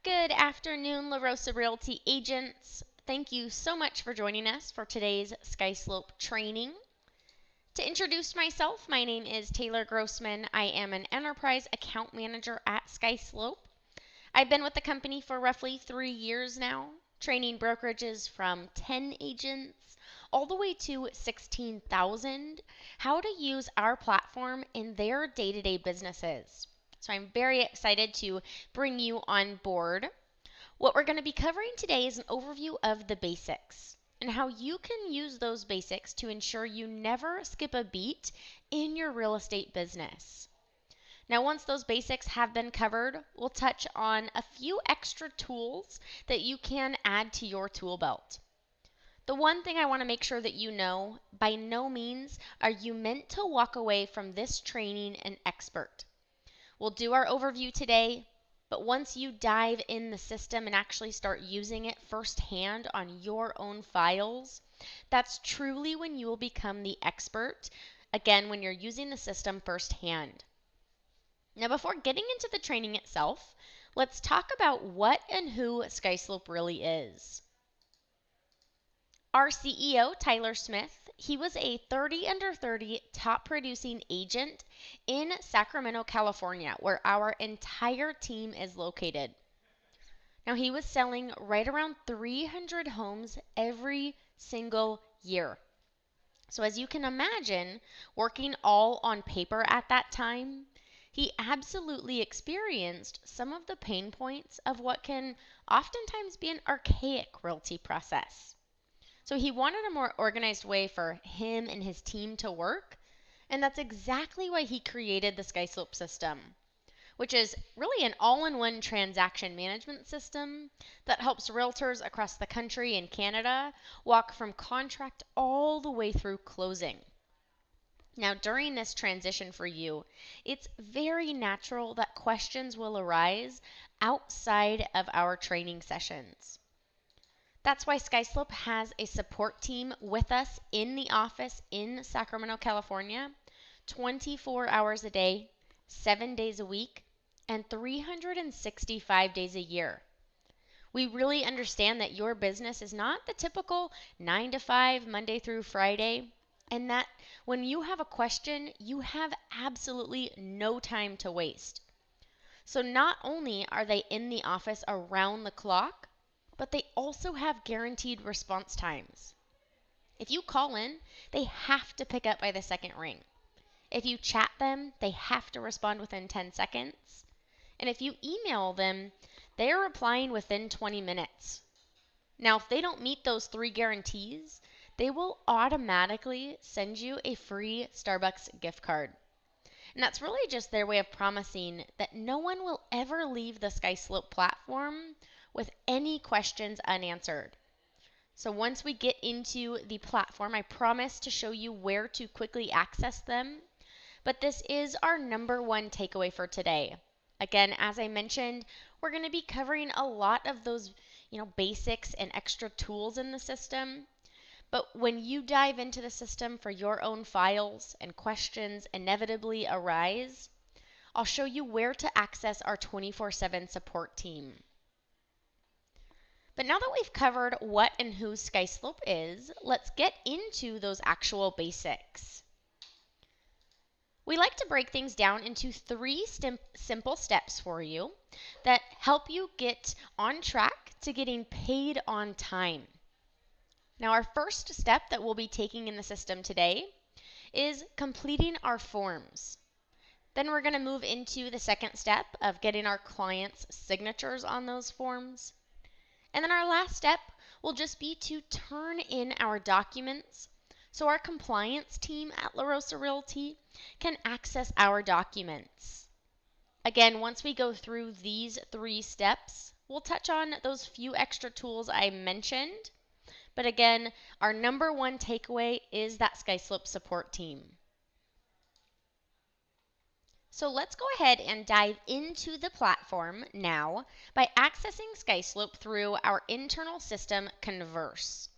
Good afternoon, Rosa Realty agents. Thank you so much for joining us for today's SkySlope training. To introduce myself, my name is Taylor Grossman. I am an enterprise account manager at SkySlope. I've been with the company for roughly 3 years now, training brokerages from 10 agents all the way to 16,000 how to use our platform in their day-to-day businesses. So I'm very excited to bring you on board. What we're going to be covering today is an overview of the basics and how you can use those basics to ensure you never skip a beat in your real estate business. Now, once those basics have been covered, we'll touch on a few extra tools that you can add to your tool belt. The one thing I want to make sure that you know, by no means are you meant to walk away from this training an expert. We'll do our overview today, but once you dive in the system and actually start using it firsthand on your own files, that's truly when you will become the expert, again, when you're using the system firsthand. Now, before getting into the training itself, let's talk about what and who SkySlope really is. Our CEO, Tyler Smith, he was a 30 under 30 top producing agent in Sacramento, California, where our entire team is located. Now, he was selling right around 300 homes every single year. So as you can imagine, working all on paper at that time, he absolutely experienced some of the pain points of what can oftentimes be an archaic realty process. So he wanted a more organized way for him and his team to work, and that's exactly why he created the SkySlope system, which is really an all-in-one transaction management system that helps realtors across the country and Canada walk from contract all the way through closing. Now, during this transition for you, it's very natural that questions will arise outside of our training sessions. That's why SkySlope has a support team with us in the office in Sacramento, California, 24 hours a day, 7 days a week, and 365 days a year. We really understand that your business is not the typical 9 to 5, Monday through Friday, and that when you have a question, you have absolutely no time to waste. So not only are they in the office around the clock, but they also have guaranteed response times. If you call in, they have to pick up by the second ring. If you chat them, they have to respond within 10 seconds. And if you email them, they're replying within 20 minutes. Now, if they don't meet those 3 guarantees, they will automatically send you a free Starbucks gift card. And that's really just their way of promising that no one will ever leave the SkySlope platform with any questions unanswered. So once we get into the platform, I promise to show you where to quickly access them. But this is our number one takeaway for today. Again, as I mentioned, we're going to be covering a lot of those, basics and extra tools in the system. But when you dive into the system for your own files and questions inevitably arise, I'll show you where to access our 24/7 support team. But now that we've covered what and who SkySlope is, let's get into those actual basics. We like to break things down into 3 simple steps for you that help you get on track to getting paid on time. Now, our first step that we'll be taking in the system today is completing our forms. Then we're going to move into the second step of getting our clients' signatures on those forms. And then our last step will just be to turn in our documents so our compliance team at Rosa Realty can access our documents. Again, once we go through these 3 steps, we'll touch on those few extra tools I mentioned. But again, our number one takeaway is that SkySlope support team. So let's go ahead and dive into the platform now by accessing SkySlope through our internal system, Converse.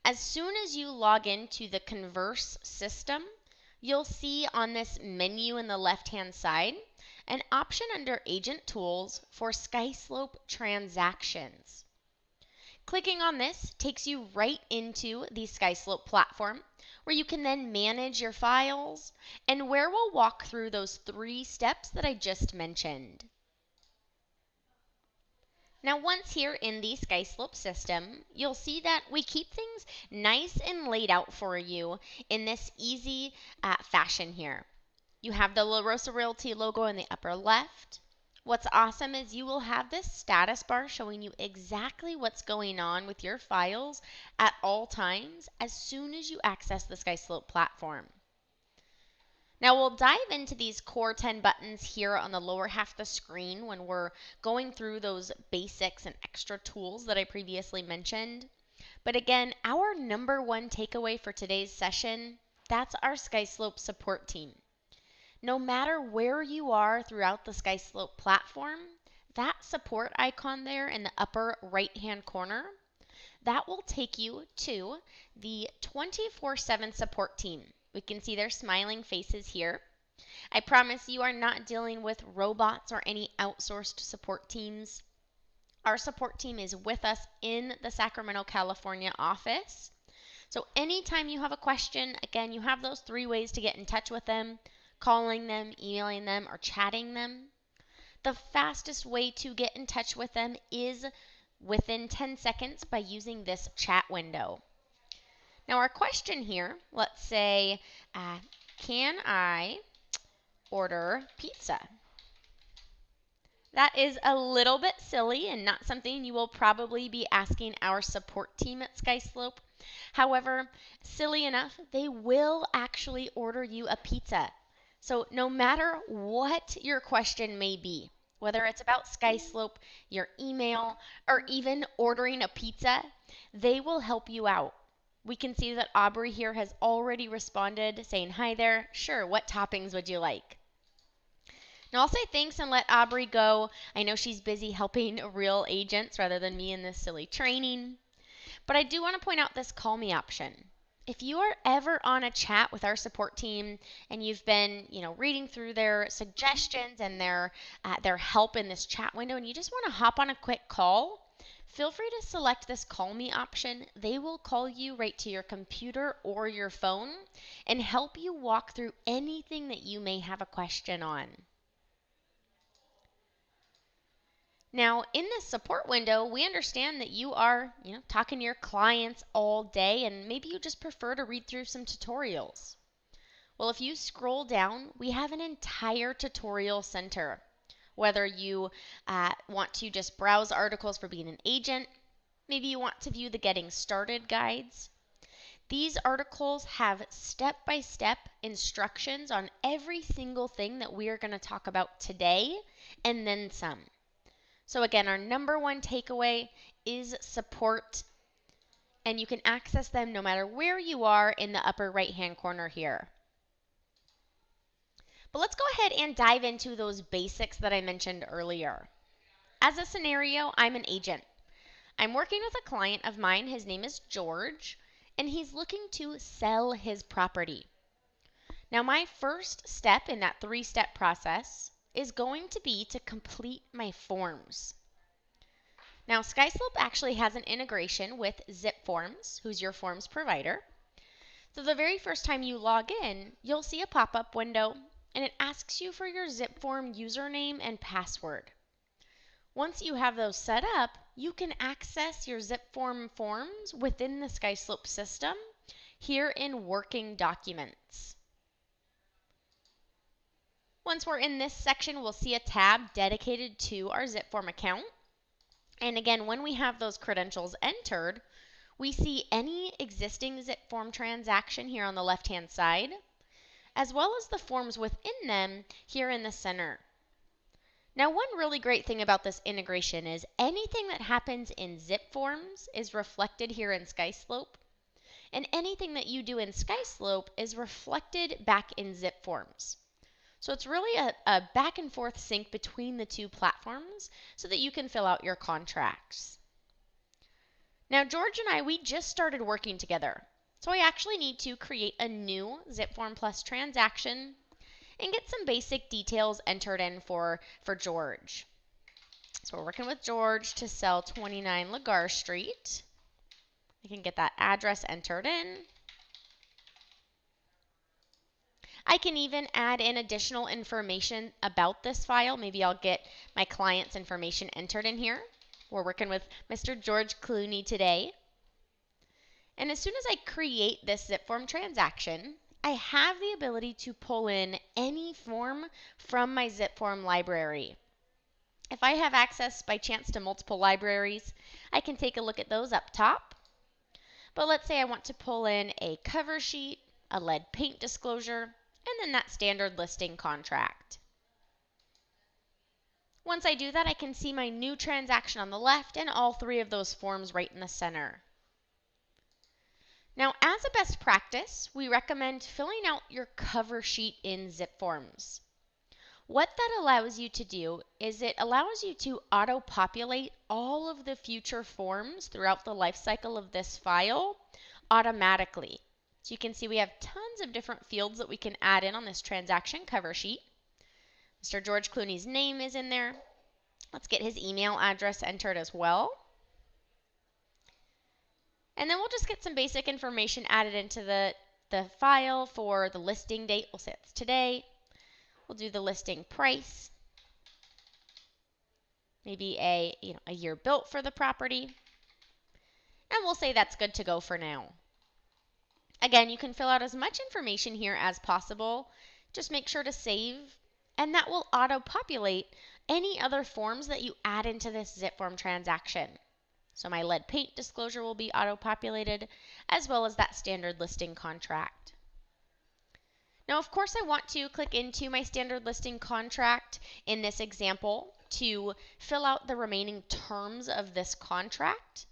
As soon as you log into the Converse system, you'll see on this menu in the left-hand side an option under Agent Tools for SkySlope transactions. Clicking on this takes you right into the SkySlope platform where you can then manage your files and where we'll walk through those 3 steps that I just mentioned. Now once here in the SkySlope system, you'll see that we keep things nice and laid out for you in this easy fashion here. You have the Rosa Realty logo in the upper left. What's awesome is you will have this status bar showing you exactly what's going on with your files at all times as soon as you access the SkySlope platform. Now we'll dive into these core 10 buttons here on the lower half of the screen when we're going through those basics and extra tools that I previously mentioned. But again, our number 1 takeaway for today's session, that's our SkySlope support team. No matter where you are throughout the SkySlope platform, that support icon there in the upper right-hand corner, that will take you to the 24/7 support team. We can see their smiling faces here. I promise you are not dealing with robots or any outsourced support teams. Our support team is with us in the Sacramento, California office. So anytime you have a question, again, you have those 3 ways to get in touch with them: calling them, emailing them, or chatting them. The fastest way to get in touch with them is within 10 seconds by using this chat window. Now our question here, let's say, can I order pizza? That is a little bit silly and not something you will probably be asking our support team at SkySlope. However, silly enough, they will actually order you a pizza. So no matter what your question may be, whether it's about SkySlope, your email, or even ordering a pizza, they will help you out. We can see that Aubrey here has already responded saying, "Hi there, sure, what toppings would you like?" Now I'll say thanks and let Aubrey go. I know she's busy helping real agents rather than me in this silly training. But I do want to point out this call me option. If you are ever on a chat with our support team and you've been, reading through their suggestions and their help in this chat window and you just want to hop on a quick call, feel free to select this call me option. They will call you right to your computer or your phone and help you walk through anything that you may have a question on. Now, in this support window, we understand that you are, talking to your clients all day and maybe you just prefer to read through some tutorials. Well, if you scroll down, we have an entire tutorial center. Whether you want to just browse articles for being an agent, maybe you want to view the Getting Started guides. These articles have step-by-step instructions on every single thing that we are going to talk about today and then some. So again, our number 1 takeaway is support, and you can access them no matter where you are in the upper right-hand corner here. But let's go ahead and dive into those basics that I mentioned earlier. As a scenario, I'm an agent. I'm working with a client of mine. His name is George, and he's looking to sell his property. Now, my first step in that 3-step process is going to be to complete my forms. Now, SkySlope actually has an integration with ZipForms, who's your forms provider. So the very first time you log in, you'll see a pop-up window and it asks you for your ZipForm username and password. Once you have those set up, you can access your ZipForm forms within the SkySlope system here in Working Documents. Once we're in this section, we'll see a tab dedicated to our ZipForm account. And again, when we have those credentials entered, we see any existing ZipForm transaction here on the left-hand side, as well as the forms within them here in the center. Now, one really great thing about this integration is anything that happens in ZipForms is reflected here in SkySlope, and anything that you do in SkySlope is reflected back in ZipForms. So it's really a back and forth sync between the 2 platforms so that you can fill out your contracts. Now, George and I, we just started working together. So I actually need to create a new ZipForm Plus transaction. and get some basic details entered in for George. So we're working with George to sell 29 Lagar Street. I can get that address entered in. I can even add in additional information about this file. Maybe I'll get my client's information entered in here. We're working with Mr. George Clooney today. And as soon as I create this zip form transaction, I have the ability to pull in any form from my zip form library. If I have access by chance to multiple libraries, I can take a look at those up top. But let's say I want to pull in a cover sheet, a lead paint disclosure, and then that standard listing contract. Once I do that, I can see my new transaction on the left and all three of those forms right in the center. Now, as a best practice, we recommend filling out your cover sheet in zip forms. What that allows you to do is it allows you to auto-populate all of the future forms throughout the life cycle of this file automatically. So you can see we have tons of different fields that we can add in on this transaction cover sheet. Mr. George Clooney's name is in there. Let's get his email address entered as well. And then we'll just get some basic information added into the file for the listing date. We'll say it's today. We'll do the listing price. Maybe a year built for the property. And we'll say that's good to go for now. Again, you can fill out as much information here as possible. Just make sure to save, and that will auto-populate any other forms that you add into this zip form transaction. So my lead paint disclosure will be auto-populated, as well as that standard listing contract. Now, of course, I want to click into my standard listing contract in this example to fill out the remaining terms of this contract.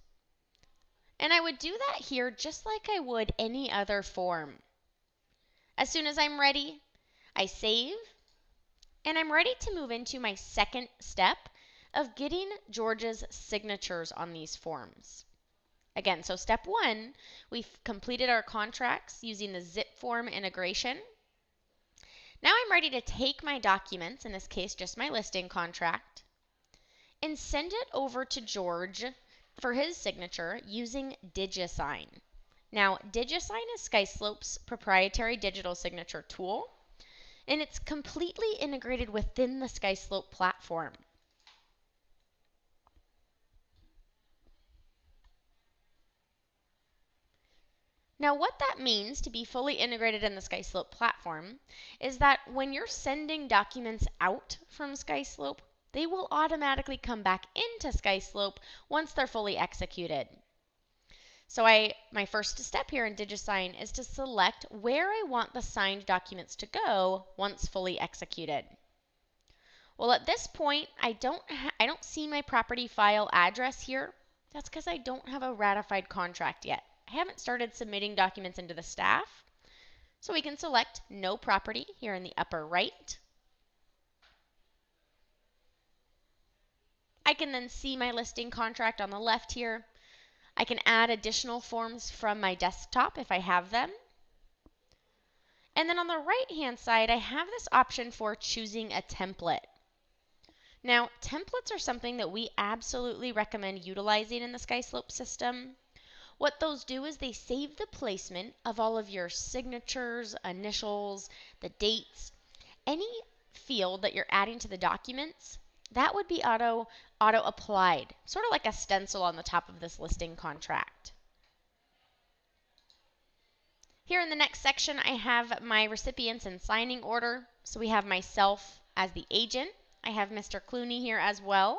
And I would do that here just like I would any other form. As soon as I'm ready, I save, and I'm ready to move into my second step of getting George's signatures on these forms. Again, so step one, we've completed our contracts using the zip form integration. Now I'm ready to take my documents, in this case just my listing contract, and send it over to George for his signature using DigiSign. Now, DigiSign is SkySlope's proprietary digital signature tool, and it's completely integrated within the SkySlope platform. Now, what that means to be fully integrated in the SkySlope platform is that when you're sending documents out from SkySlope, they will automatically come back into SkySlope once they're fully executed. So my first step here in DigiSign is to select where I want the signed documents to go once fully executed. Well, at this point, I don't see my property file address here. That's because I don't have a ratified contract yet. I haven't started submitting documents into the staff. So we can select No Property here in the upper right. I can then see my listing contract on the left here. I can add additional forms from my desktop if I have them. And then on the right-hand side, I have this option for choosing a template. Now, templates are something that we absolutely recommend utilizing in the SkySlope system. What those do is they save the placement of all of your signatures, initials, the dates, any field that you're adding to the documents. That would be auto-applied, sort of like a stencil on the top of this listing contract. Here in the next section, I have my recipients in signing order. So we have myself as the agent. I have Mr. Clooney here as well.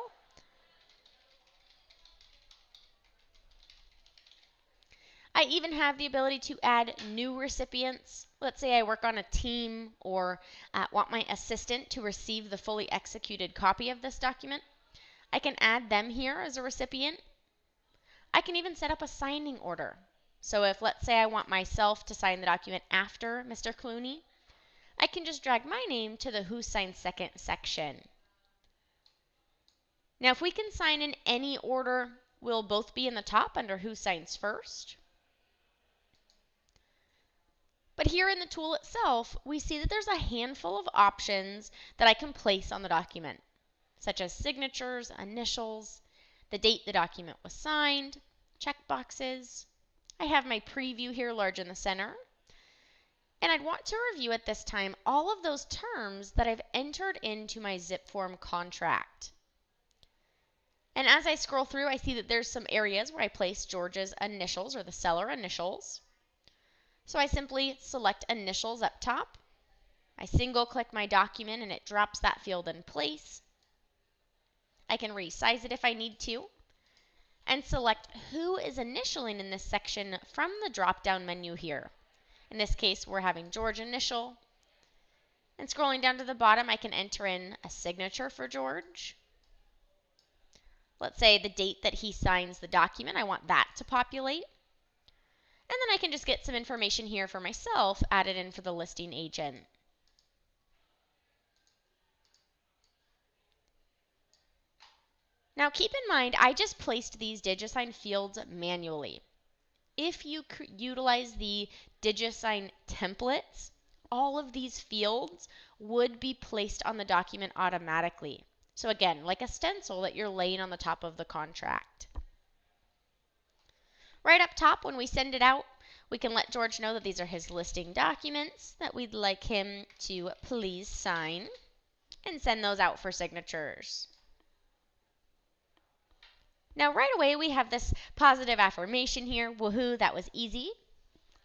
I even have the ability to add new recipients. Let's say I work on a team or want my assistant to receive the fully executed copy of this document. I can add them here as a recipient. I can even set up a signing order. So if, let's say, I want myself to sign the document after Mr. Clooney, I can just drag my name to the Who Signed Second section. Now, if we can sign in any order, we'll both be in the top under Who Signs First. But here in the tool itself, we see that there's a handful of options that I can place on the document, such as signatures, initials, the date the document was signed, checkboxes. I have my preview here large in the center. And I'd want to review at this time all of those terms that I've entered into my zip form contract. And as I scroll through, I see that there's some areas where I place George's initials or the seller initials. So I simply select initials up top. I single click my document and it drops that field in place. I can resize it if I need to and select who is initialing in this section from the drop-down menu here. In this case, we're having George initial. And scrolling down to the bottom, I can enter in a signature for George. Let's say the date that he signs the document, I want that to populate. And then I can just get some information here for myself added in for the listing agent. Now keep in mind, I just placed these DigiSign fields manually. If you utilize the DigiSign templates, all of these fields would be placed on the document automatically. So again, like a stencil that you're laying on the top of the contract. Right up top, when we send it out, we can let George know that these are his listing documents that we'd like him to please sign and send those out for signatures. Now right away we have this positive affirmation here, woohoo, that was easy.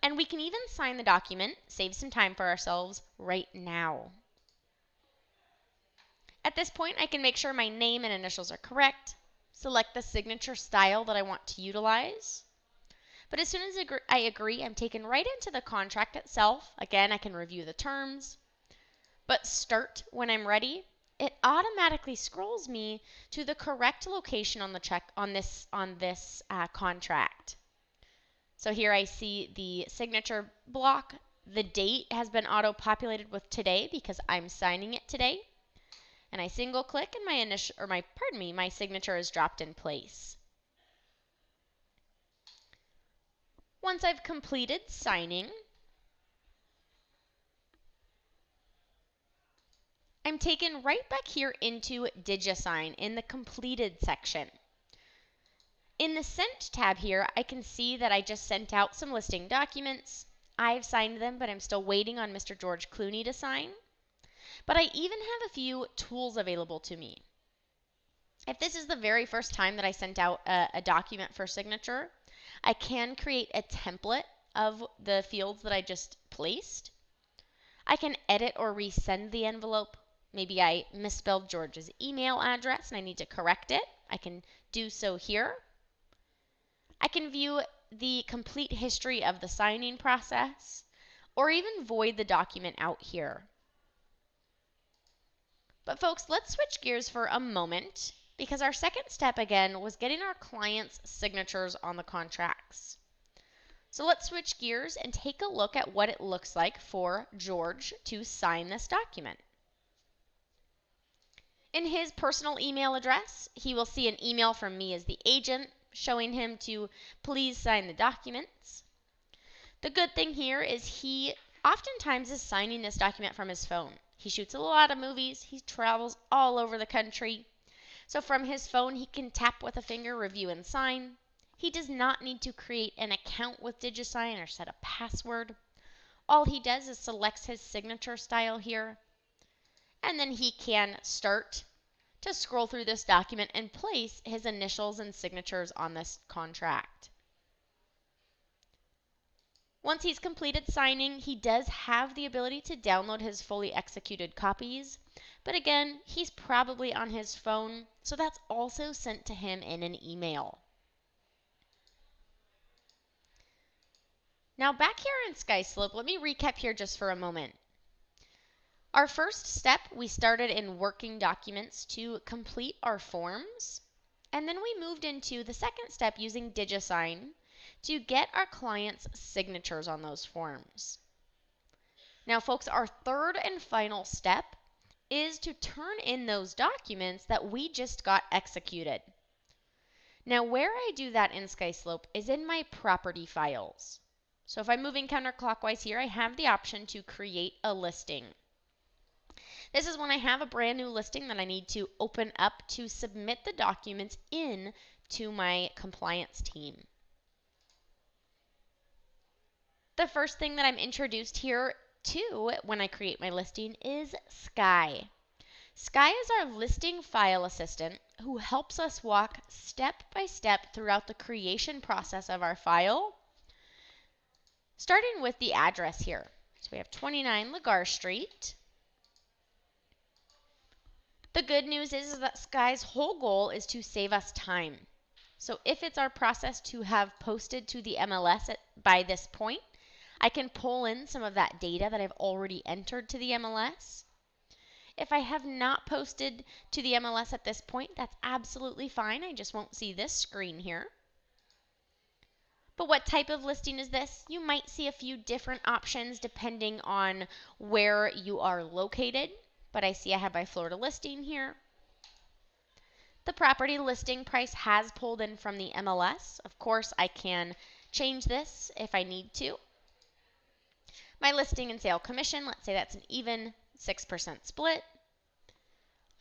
And we can even sign the document, save some time for ourselves right now. At this point I can make sure my name and initials are correct, select the signature style that I want to utilize. But as soon as I agree, I'm taken right into the contract itself. Again, I can review the terms. But start when I'm ready. It automatically scrolls me to the correct location on the check on this contract. So here I see the signature block. The date has been auto-populated with today because I'm signing it today. And I single click and my signature is dropped in place. Once I've completed signing, I'm taken right back here into DigiSign in the completed section. In the Sent tab here, I can see that I just sent out some listing documents. I've signed them, but I'm still waiting on Mr. George Clooney to sign. But I even have a few tools available to me. If this is the very first time that I sent out a document for signature, I can create a template of the fields that I just placed. I can edit or resend the envelope. Maybe I misspelled George's email address and I need to correct it. I can do so here. I can view the complete history of the signing process or even void the document out here. But folks, let's switch gears for a moment because our second step again was getting our clients' signatures on the contracts. So let's switch gears and take a look at what it looks like for George to sign this document. In his personal email address, he will see an email from me as the agent showing him to please sign the documents. The good thing here is he oftentimes is signing this document from his phone. He shoots a lot of movies, he travels all over the country. So from his phone, he can tap with a finger, review, and sign. He does not need to create an account with DigiSign or set a password. All he does is selects his signature style here, and then he can start to scroll through this document and place his initials and signatures on this contract. Once he's completed signing, he does have the ability to download his fully executed copies. But again, he's probably on his phone, so that's also sent to him in an email. Now back here in SkySlope, let me recap here just for a moment. Our first step, we started in working documents to complete our forms, and then we moved into the second step using DigiSign to get our clients' signatures on those forms. Now folks, our third and final step is to turn in those documents that we just got executed. Now where I do that in SkySlope is in my property files. So if I'm moving counterclockwise here, I have the option to create a listing. This is when I have a brand new listing that I need to open up to submit the documents in to my compliance team. The first thing that I'm introduced here to when I create my listing is Sky. Sky is our listing file assistant who helps us walk step by step throughout the creation process of our file, starting with the address here. So we have 29 Lagar Street. The good news is that Sky's whole goal is to save us time. So if it's our process to have posted to the MLS by this point, I can pull in some of that data that I've already entered to the MLS. If I have not posted to the MLS at this point, that's absolutely fine. I just won't see this screen here. But what type of listing is this? You might see a few different options depending on where you are located. But I see I have my Florida listing here. The property listing price has pulled in from the MLS. Of course, I can change this if I need to. My listing and sale commission, let's say that's an even 6% split.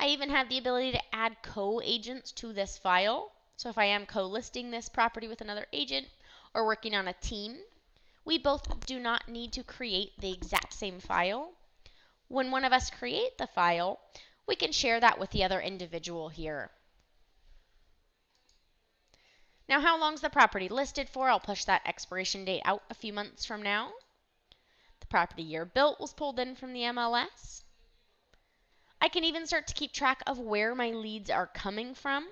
I even have the ability to add co-agents to this file. So if I am co-listing this property with another agent or working on a team, we both do not need to create the exact same file. When one of us create the file, we can share that with the other individual here. Now, how long is the property listed for? I'll push that expiration date out a few months from now. The property year built was pulled in from the MLS. I can even start to keep track of where my leads are coming from.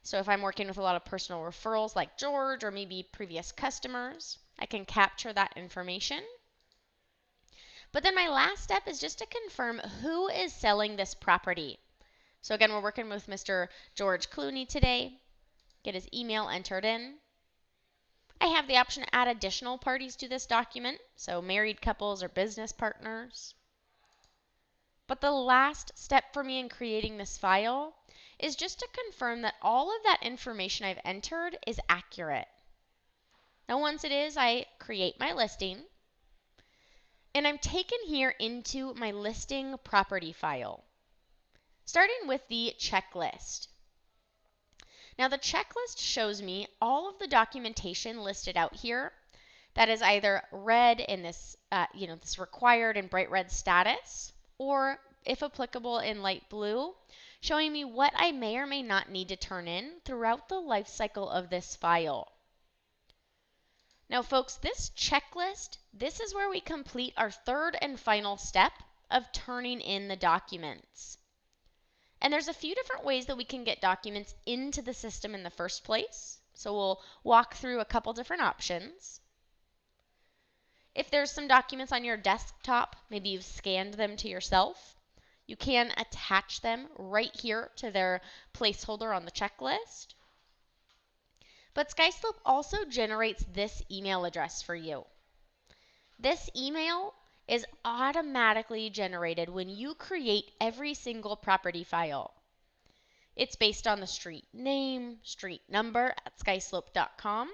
So if I'm working with a lot of personal referrals like George or maybe previous customers, I can capture that information. But then my last step is just to confirm who is selling this property. So again, we're working with Mr. George Clooney today. Get his email entered in. I have the option to add additional parties to this document, so married couples or business partners. But the last step for me in creating this file is just to confirm that all of that information I've entered is accurate. Now once it is, I create my listing. And I'm taken here into my listing property file, starting with the checklist. Now the checklist shows me all of the documentation listed out here that is either red in this, this required in bright red status, or if applicable in light blue, showing me what I may or may not need to turn in throughout the life cycle of this file. Now folks, this checklist, this is where we complete our third and final step of turning in the documents. And there's a few different ways that we can get documents into the system in the first place. So we'll walk through a couple different options. If there's some documents on your desktop, maybe you've scanned them to yourself, you can attach them right here to their placeholder on the checklist. But SkySlope also generates this email address for you. This email is automatically generated when you create every single property file. It's based on the street name, street number at skyslope.com.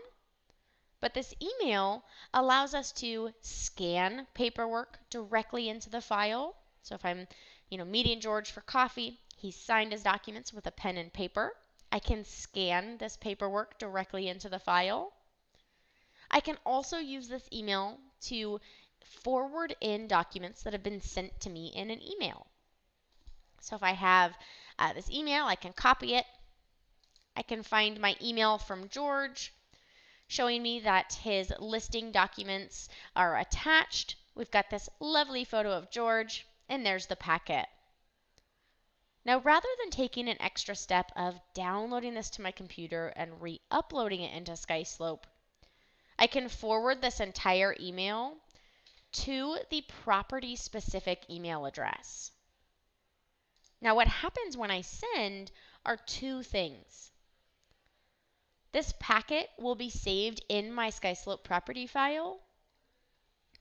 But this email allows us to scan paperwork directly into the file. So if I'm, meeting George for coffee, he signed his documents with a pen and paper. I can scan this paperwork directly into the file. I can also use this email to forward in documents that have been sent to me in an email. So if I have this email, I can copy it. I can find my email from George showing me that his listing documents are attached. We've got this lovely photo of George, and there's the packet. Now, rather than taking an extra step of downloading this to my computer and re-uploading it into SkySlope, I can forward this entire email to the property-specific email address. Now, what happens when I send are two things. This packet will be saved in my SkySlope property file,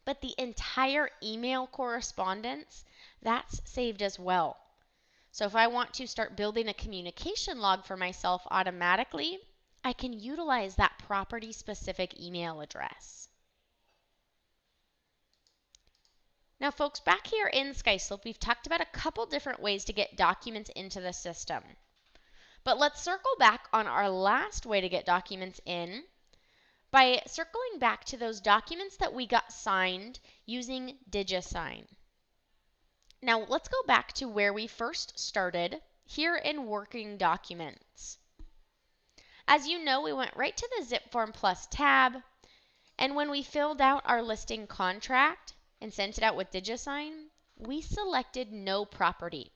but the entire email correspondence, that's saved as well. So if I want to start building a communication log for myself automatically, I can utilize that property-specific email address. Now, folks, back here in SkySlope, we've talked about a couple different ways to get documents into the system. But let's circle back on our last way to get documents in by circling back to those documents that we got signed using DigiSign. Now, let's go back to where we first started here in Working Documents. As you know, we went right to the Zip Form Plus tab, and when we filled out our listing contract and sent it out with DigiSign, we selected no property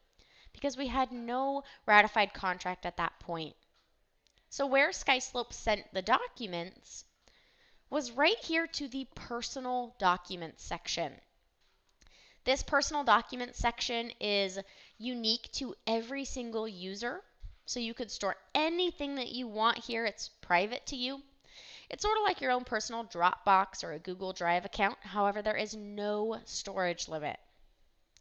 because we had no ratified contract at that point. So where SkySlope sent the documents was right here to the Personal Documents section. This Personal Documents section is unique to every single user, so you could store anything that you want here. It's private to you. It's sort of like your own personal Dropbox or a Google Drive account. However, there is no storage limit.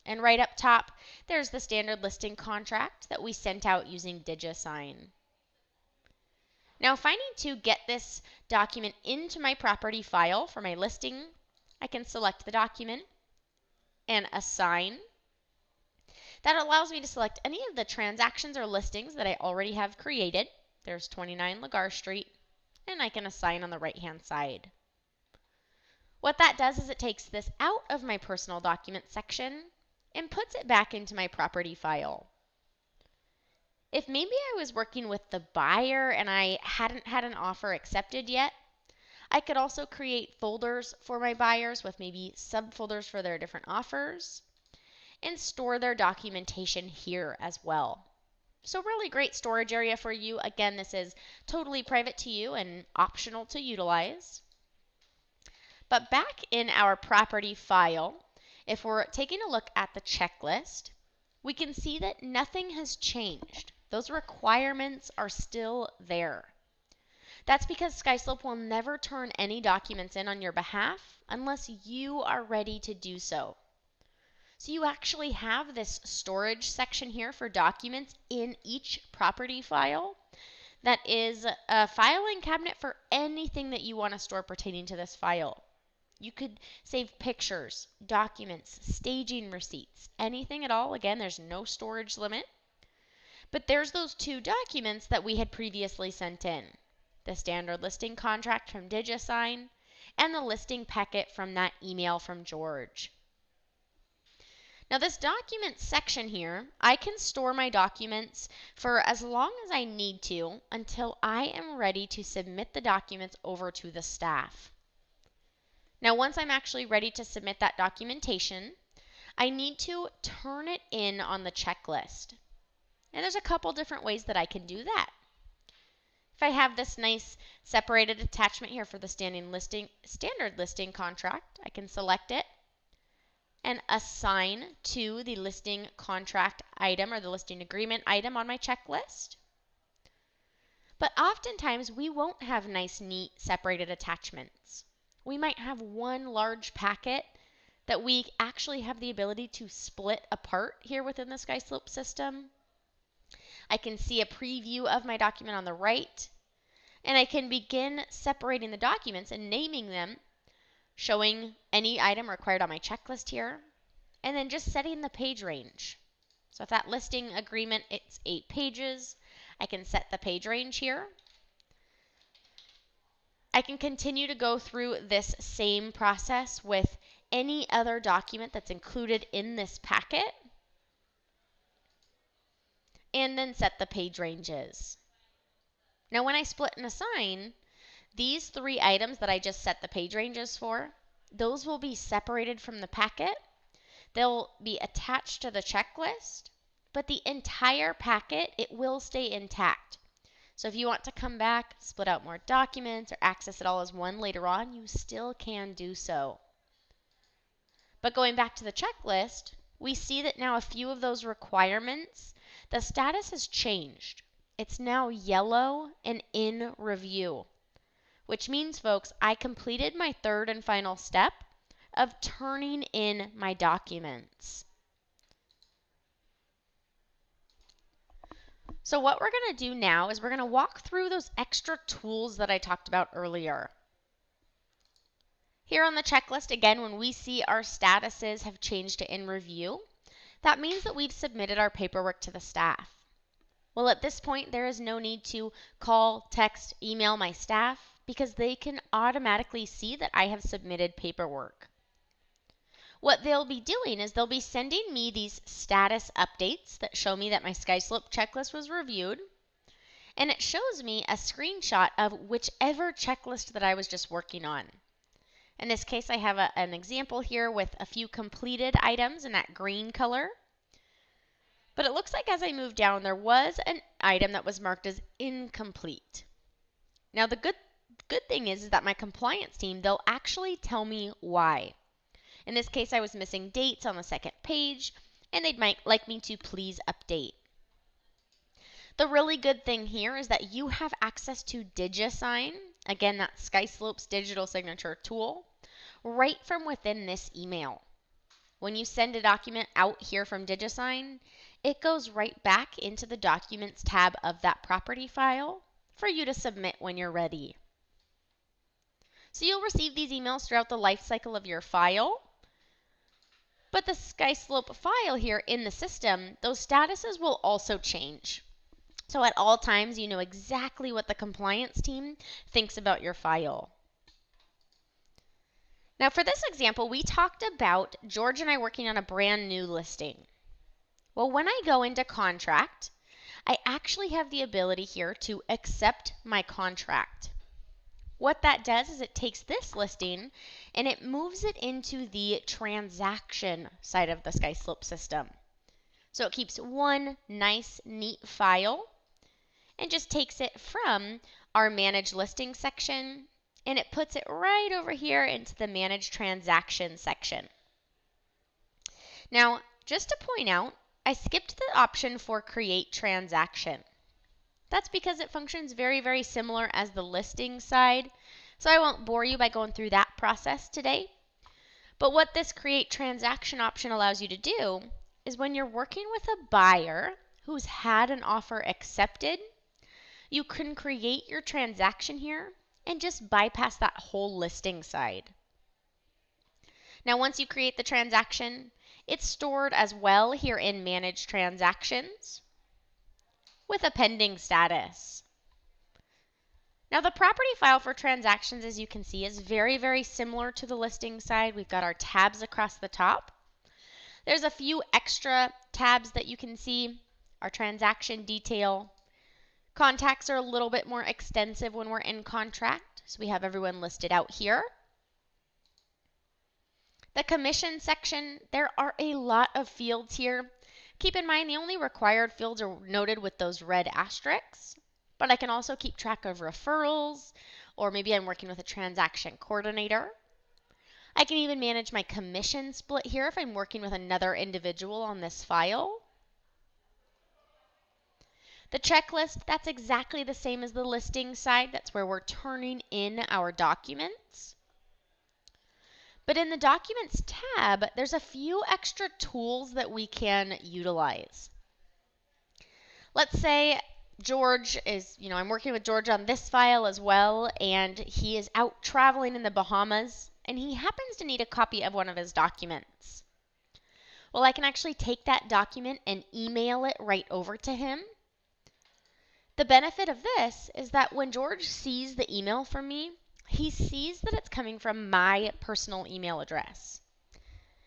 And right up top, there's the standard listing contract that we sent out using DigiSign. Now, if I need to get this document into my property file for my listing, I can select the document and assign. That allows me to select any of the transactions or listings that I already have created. There's 29 Lagar Street, and I can assign on the right-hand side. What that does is it takes this out of my personal document section and puts it back into my property file. If maybe I was working with the buyer and I hadn't had an offer accepted yet, I could also create folders for my buyers with maybe subfolders for their different offers and store their documentation here as well. So really great storage area for you. Again, this is totally private to you and optional to utilize. But back in our property file, if we're taking a look at the checklist, we can see that nothing has changed. Those requirements are still there. That's because SkySlope will never turn any documents in on your behalf unless you are ready to do so. So you actually have this storage section here for documents in each property file that is a filing cabinet for anything that you want to store pertaining to this file. You could save pictures, documents, staging receipts, anything at all. Again, there's no storage limit. But there's those two documents that we had previously sent in. The standard listing contract from DigiSign and the listing packet from that email from George. Now this document section here, I can store my documents for as long as I need to until I am ready to submit the documents over to the staff. Now once I'm actually ready to submit that documentation, I need to turn it in on the checklist. And there's a couple different ways that I can do that. If I have this nice separated attachment here for the standard listing contract, I can select it and assign to the listing contract item or the listing agreement item on my checklist. But oftentimes we won't have nice, neat, separated attachments. We might have one large packet that we actually have the ability to split apart here within the SkySlope system. I can see a preview of my document on the right, and I can begin separating the documents and naming them, showing any item required on my checklist here, and then just setting the page range. So if that listing agreement, it's 8 pages, I can set the page range here. I can continue to go through this same process with any other document that's included in this packet, and then set the page ranges. Now when I split and assign, these 3 items that I just set the page ranges for, those will be separated from the packet. They'll be attached to the checklist, but the entire packet, it will stay intact. So if you want to come back, split out more documents, or access it all as one later on, you still can do so. But going back to the checklist, we see that now a few of those requirements, the status has changed. It's now yellow and in review, which means, folks, I completed my third and final step of turning in my documents. So what we're going to do now is we're going to walk through those extra tools that I talked about earlier. Here on the checklist, again, when we see our statuses have changed to in review, that means that we've submitted our paperwork to the staff. Well, at this point, there is no need to call, text, email my staff because they can automatically see that I have submitted paperwork. What they'll be doing is they'll be sending me these status updates that show me that my SkySlope checklist was reviewed, and it shows me a screenshot of whichever checklist that I was just working on. In this case, I have an example here with a few completed items in that green color. But it looks like as I move down, there was an item that was marked as incomplete. Now, the good thing is that my compliance team, they'll actually tell me why. In this case, I was missing dates on the second page, and they'd like me to please update. The really good thing here is that you have access to DigiSign, again, that's SkySlope's digital signature tool, right from within this email. When you send a document out here from DigiSign, it goes right back into the Documents tab of that property file for you to submit when you're ready. So you'll receive these emails throughout the life cycle of your file, but the SkySlope file here in the system, those statuses will also change. So at all times, you know exactly what the compliance team thinks about your file. Now for this example, we talked about George and I working on a brand new listing. Well, when I go into contract, I actually have the ability here to accept my contract. What that does is it takes this listing and it moves it into the transaction side of the SkySlope system. So it keeps one nice, neat file and just takes it from our Manage Listing section and it puts it right over here into the Manage Transaction section. Now, just to point out, I skipped the option for Create Transaction. That's because it functions very, very similar as the listing side, so I won't bore you by going through that process today. But what this Create Transaction option allows you to do is when you're working with a buyer who's had an offer accepted, you can create your transaction here and just bypass that whole listing side. Now, once you create the transaction, it's stored as well here in Manage Transactions with a pending status. Now, the property file for transactions, as you can see, is very, very similar to the listing side. We've got our tabs across the top. There's a few extra tabs that you can see. Our transaction detail. Contacts are a little bit more extensive when we're in contract, so we have everyone listed out here. The commission section, there are a lot of fields here. Keep in mind the only required fields are noted with those red asterisks, but I can also keep track of referrals, or maybe I'm working with a transaction coordinator. I can even manage my commission split here if I'm working with another individual on this file. The checklist, that's exactly the same as the listing side. That's where we're turning in our documents. But in the Documents tab, there's a few extra tools that we can utilize. Let's say George is, I'm working with George on this file as well, and he is out traveling in the Bahamas, and he happens to need a copy of one of his documents. Well, I can actually take that document and email it right over to him. The benefit of this is that when George sees the email from me, he sees that it's coming from my personal email address.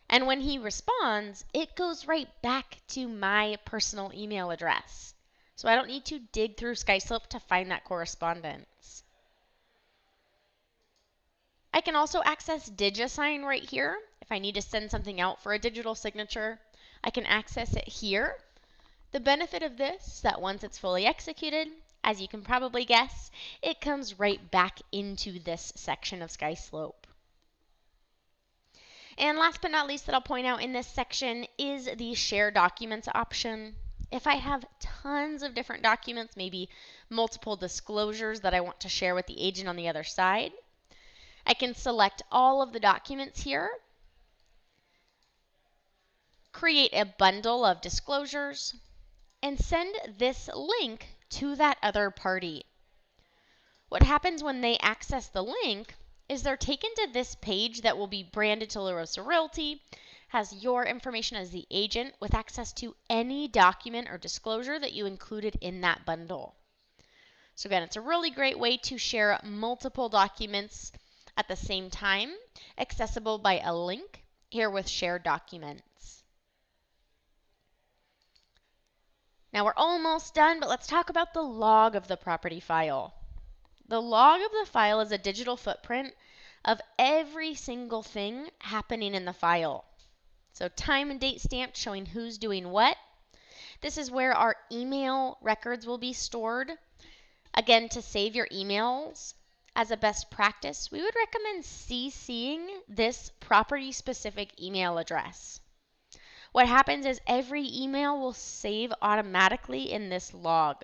And when he responds, it goes right back to my personal email address. So I don't need to dig through SkySlope to find that correspondence. I can also access DigiSign right here. If I need to send something out for a digital signature, I can access it here. The benefit of this is that once it's fully executed, as you can probably guess, it comes right back into this section of SkySlope. And last but not least that I'll point out in this section is the Share Documents option. If I have tons of different documents, maybe multiple disclosures that I want to share with the agent on the other side, I can select all of the documents here, create a bundle of disclosures, and send this link to that other party. What happens when they access the link is they're taken to this page that will be branded to Rosa Realty, has your information as the agent with access to any document or disclosure that you included in that bundle. So again, it's a really great way to share multiple documents at the same time, accessible by a link here with shared documents. Now we're almost done, but let's talk about the log of the property file. The log of the file is a digital footprint of every single thing happening in the file. So time and date stamped showing who's doing what. This is where our email records will be stored. Again, to save your emails as a best practice, we would recommend CCing this property-specific email address. What happens is every email will save automatically in this log.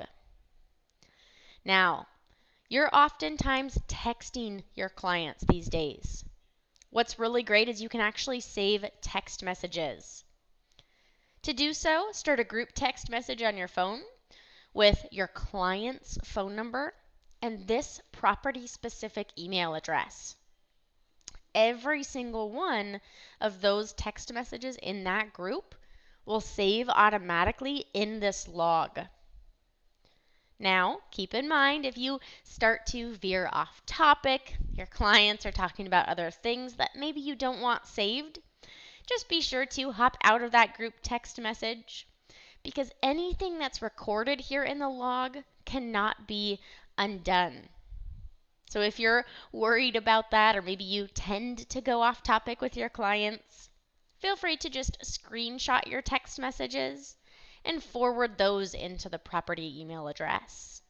Now, you're oftentimes texting your clients these days. What's really great is you can actually save text messages. To do so, start a group text message on your phone with your client's phone number and this property-specific email address. Every single one of those text messages in that group will save automatically in this log. Now, keep in mind if you start to veer off topic, your clients are talking about other things that maybe you don't want saved, just be sure to hop out of that group text message because anything that's recorded here in the log cannot be undone. So if you're worried about that or maybe you tend to go off topic with your clients, feel free to just screenshot your text messages and forward those into the property email address.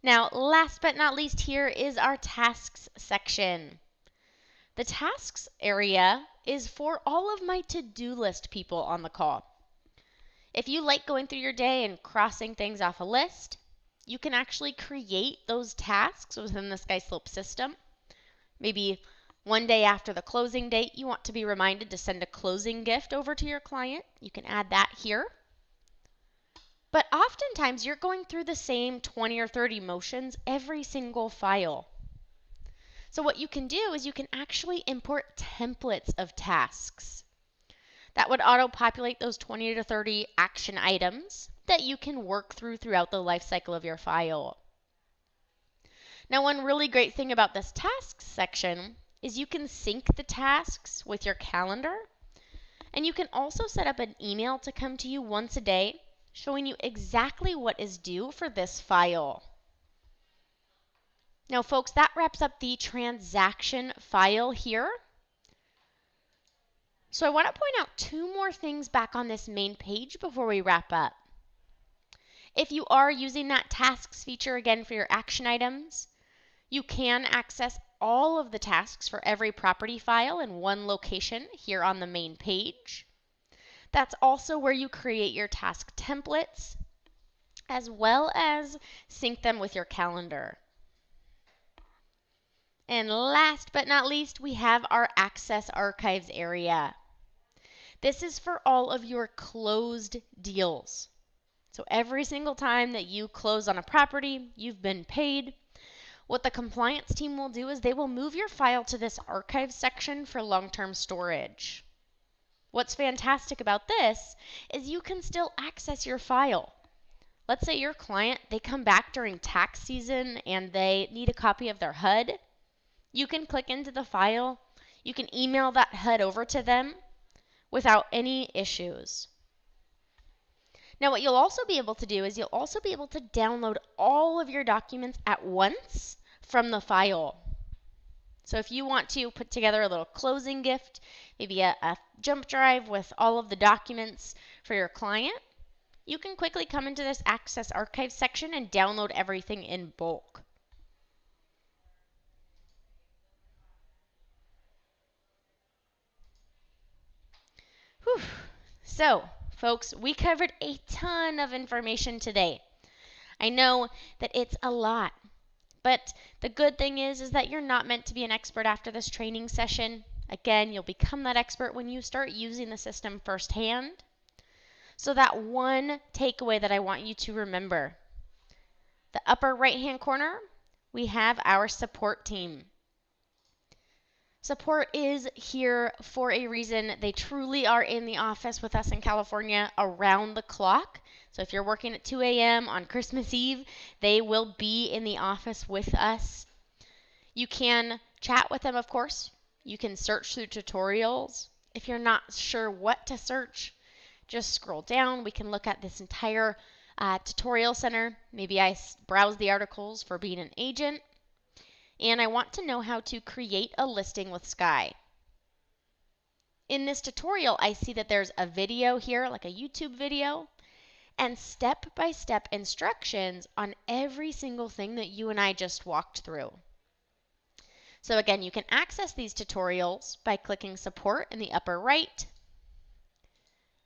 Now, last but not least, here is our tasks section. The tasks area is for all of my to-do list people on the call. If you like going through your day and crossing things off a list, you can actually create those tasks within the SkySlope system. Maybe one day after the closing date, you want to be reminded to send a closing gift over to your client. You can add that here. But oftentimes, you're going through the same 20 or 30 motions every single file. So what you can do is you can actually import templates of tasks. That would auto-populate those 20 to 30 action items that you can work through throughout the life cycle of your file. Now, one really great thing about this tasks section is you can sync the tasks with your calendar, and you can also set up an email to come to you once a day showing you exactly what is due for this file. Now, folks, that wraps up the transaction file here. So I want to point out two more things back on this main page before we wrap up. If you are using that tasks feature again for your action items, you can access all of the tasks for every property file in one location here on the main page. That's also where you create your task templates, as well as sync them with your calendar. And last but not least, we have our Access Archives area. This is for all of your closed deals. So every single time that you close on a property, you've been paid. What the compliance team will do is they will move your file to this archive section for long-term storage. What's fantastic about this is you can still access your file. Let's say your client, they come back during tax season and they need a copy of their HUD. You can click into the file, you can email that HUD over to them without any issues. Now, what you'll also be able to do is you'll also be able to download all of your documents at once from the file. So if you want to put together a little closing gift, maybe a jump drive with all of the documents for your client, you can quickly come into this Access Archive section and download everything in bulk. Whew. So, folks, we covered a ton of information today. I know that it's a lot, but the good thing is that you're not meant to be an expert after this training session. Again, you'll become that expert when you start using the system firsthand. So that one takeaway that I want you to remember, The upper right-hand corner, we have our support team. Support is here for a reason. They truly are in the office with us in California around the clock. So if you're working at 2 a.m. on Christmas Eve, they will be in the office with us. You can chat with them, of course. You can search through tutorials. If you're not sure what to search, just scroll down. We can look at this entire tutorial center. Maybe I browse the articles for being an agent, and I want to know how to create a listing with Sky. In this tutorial, I see that there's a video here, like a YouTube video, and step-by-step instructions on every single thing that you and I just walked through. So again, you can access these tutorials by clicking support in the upper right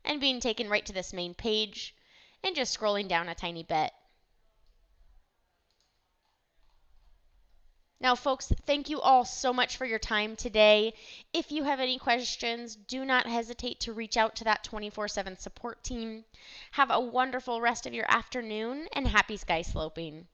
and being taken right to this main page and just scrolling down a tiny bit. Now, folks, thank you all so much for your time today. If you have any questions, do not hesitate to reach out to that 24/7 support team. Have a wonderful rest of your afternoon and happy sky sloping.